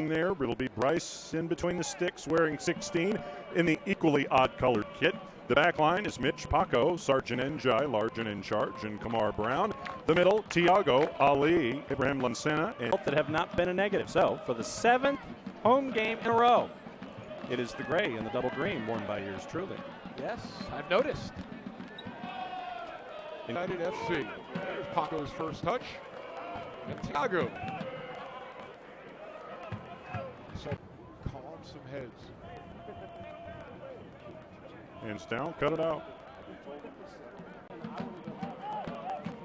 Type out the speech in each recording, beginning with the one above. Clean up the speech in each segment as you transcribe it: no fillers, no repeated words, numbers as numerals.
there. It'll be Bryce in between the sticks wearing 16 in the equally odd-colored kit. The back line is Mitch, Paco, Sergeant Njai, Largent in charge, and Kamar Brown. The middle, Thiago, Ali, Abraham Lansana, and that have not been a negative. So for the 7th home game in a row, it is the gray and the double green worn by yours truly. Yes, I've noticed. United FC. There's Paco's first touch. And Thiago. So calm some heads. hands down, cut it out.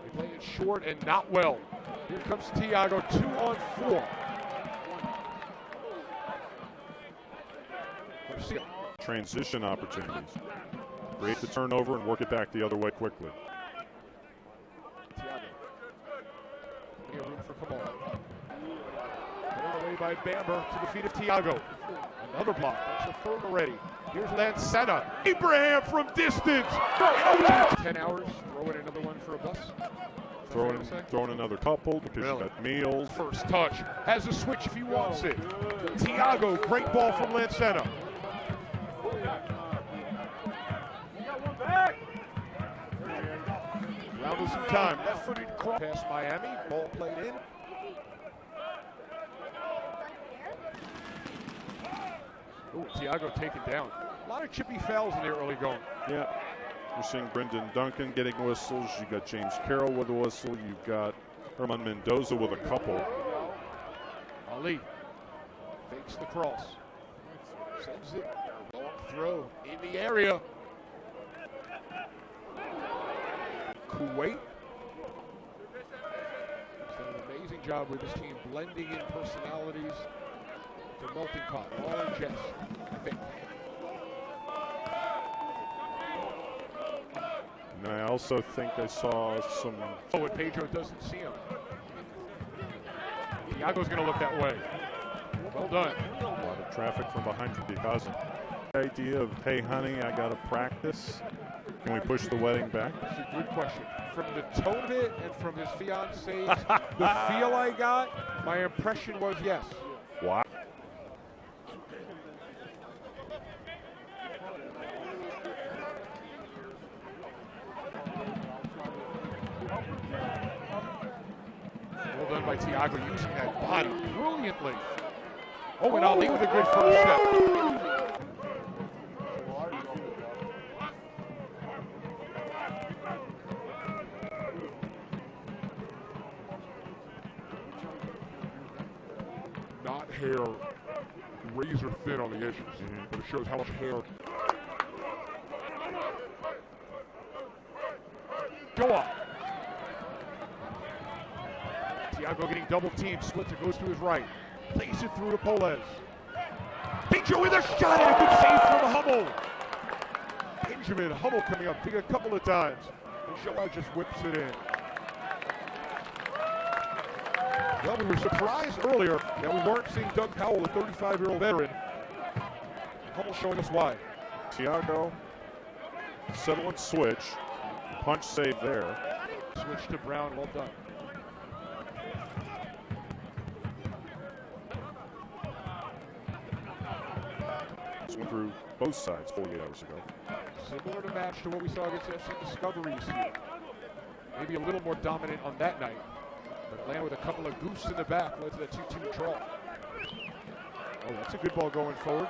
They play it short and not well. Here comes Thiago, 2-on-4. Transition opportunities. Create the turnover and work it back the other way quickly. Thiago. Plenty of room for Kamal. Pulled away by Bamber to the feet of Thiago. Another block. That's the third already. Here's Lansana. Abraham from distance. 10 hours. Throw in another one for a bus. Throwing another couple because you got meals. First touch. Has a switch if he wants it. Thiago. Great ball from Lansana. Round with some time. Left-footed cross past Miami. Ball played in. Ooh, Thiago taken down. A lot of chippy fouls in there early going. Yeah. You're seeing Brendan Duncan getting whistles. You got James Carroll with a whistle. You've got Herman Mendoza with a couple. Ali fakes the cross. Sends it. Long throw in the area. Kuwait. He's done an amazing job with his team blending in personalities. The melting pot, all in jest, I think. And I also think I saw some. Oh, and Pedro doesn't see him. Thiago's going to look that way. Well done. A lot of traffic from behind from Picasso. The idea of, hey, honey, I got to practice. Can we push the wedding back? That's a good question. From the tone of it and from his fiancee's, the feel I got, my impression was yes. Wow. Well done by Thiago using that body brilliantly. Oh, and Ali with a good first step. Not hair razor thin on the edges, but it shows how much hair. Go up. Thiago getting double teamed, splits it, goes to his right. Plays it through to Polez. Pedro with a shot and a good save from Hummel. Benjamin Hummel coming up big a couple of times. And Joao just whips it in. Well, we were surprised earlier that we weren't seeing Doug Powell, a 35-year-old veteran. Hummel showing us why. Thiago, settle and switch. Punch save there. Switch to Brown, well done. Went through both sides 48 hours ago. Similar to match to what we saw against FC Discoveries here. Maybe a little more dominant on that night. But land with a couple of goofs in the back led to the 2-2 draw. Oh, that's a good ball going forward.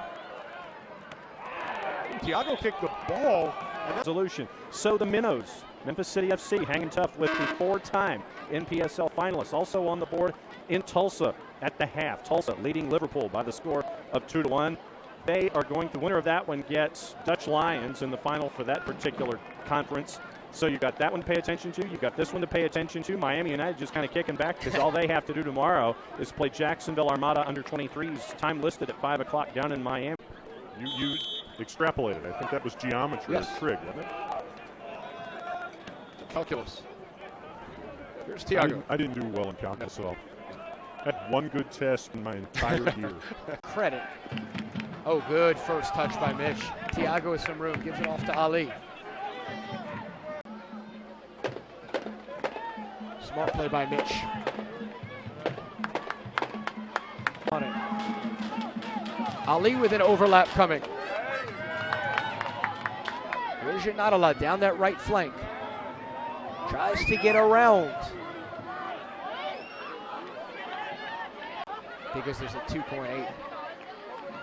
Thiago kicked the ball. Resolution. So the Minnows, Memphis City FC, hanging tough with the 4-time NPSL finalists. Also on the board in Tulsa at the half. Tulsa leading Liverpool by the score of 2-1. They are going, the winner of that one gets Dutch Lions in the final for that particular conference. So you got that one to pay attention to. You got this one to pay attention to. Miami United just kind of kicking back because all they have to do tomorrow is play Jacksonville Armada under 23s. Time listed at 5 o'clock down in Miami. You extrapolated. I think that was geometry or trig, wasn't it? Calculus. Here's Thiago. I didn't do well in calculus at all. I had one good test in my entire year. Credit. Oh, good first touch by Mitch. Thiago with some room, gives it off to Ali. Smart play by Mitch. on it. Ali with an overlap coming. Here's your Nadala down that right flank. Tries to get around. Because there's a 2.8.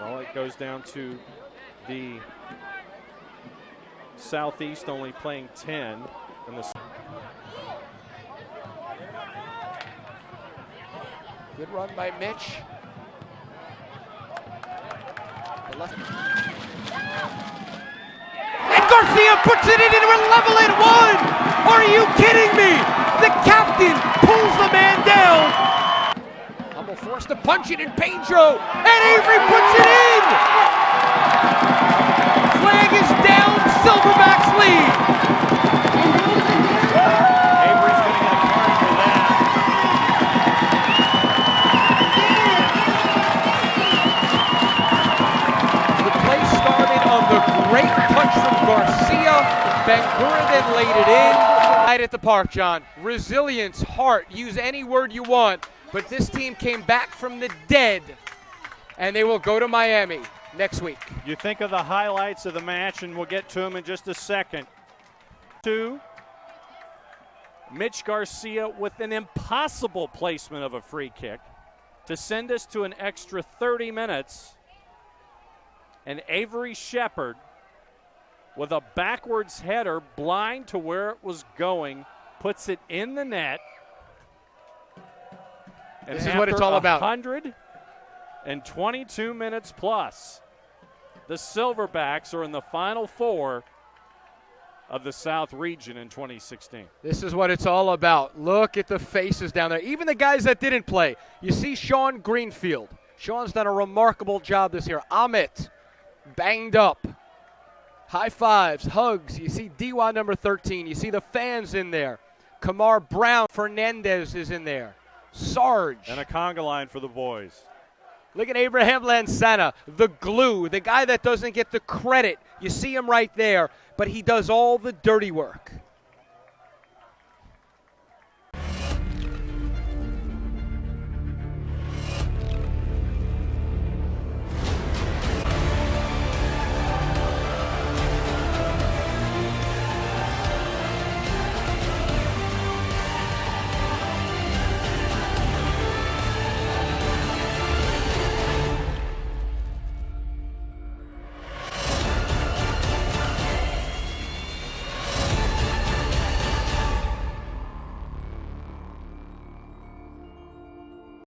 Well, it goes down to the Southeast only playing 10 in the. Good run by Mitch. The left. And Garcia puts it in and we're level at 1! Are you kidding me? The captain pulls the man down. Hummel forced to punch it in Pedro, and Avery puts it in! Flag is down, Silverbacks lead! Avery's going to get a card for that. The play started on the great punch from Garcia. Bangura then laid it in. Right at the park, John. Resilience, heart, use any word you want. But this team came back from the dead, and they will go to Miami next week. You think of the highlights of the match, and we'll get to them in just a second. 2, Mitch Garcia with an impossible placement of a free kick to send us to an extra 30 minutes. And Avery Shepard with a backwards header, blind to where it was going, puts it in the net. And this is what it's all about. 122 minutes plus, the Silverbacks are in the Final Four of the South region in 2016. This is what it's all about. Look at the faces down there. Even the guys that didn't play. You see Sean Greenfield. Sean's done a remarkable job this year. Amit, banged up. High fives, hugs. You see Diwa number 13. You see the fans in there. Kamar Brown, Fernandez is in there. Sarge. And a conga line for the boys. Look at Abraham Lansana, the glue, the guy that doesn't get the credit. You see him right there, but he does all the dirty work.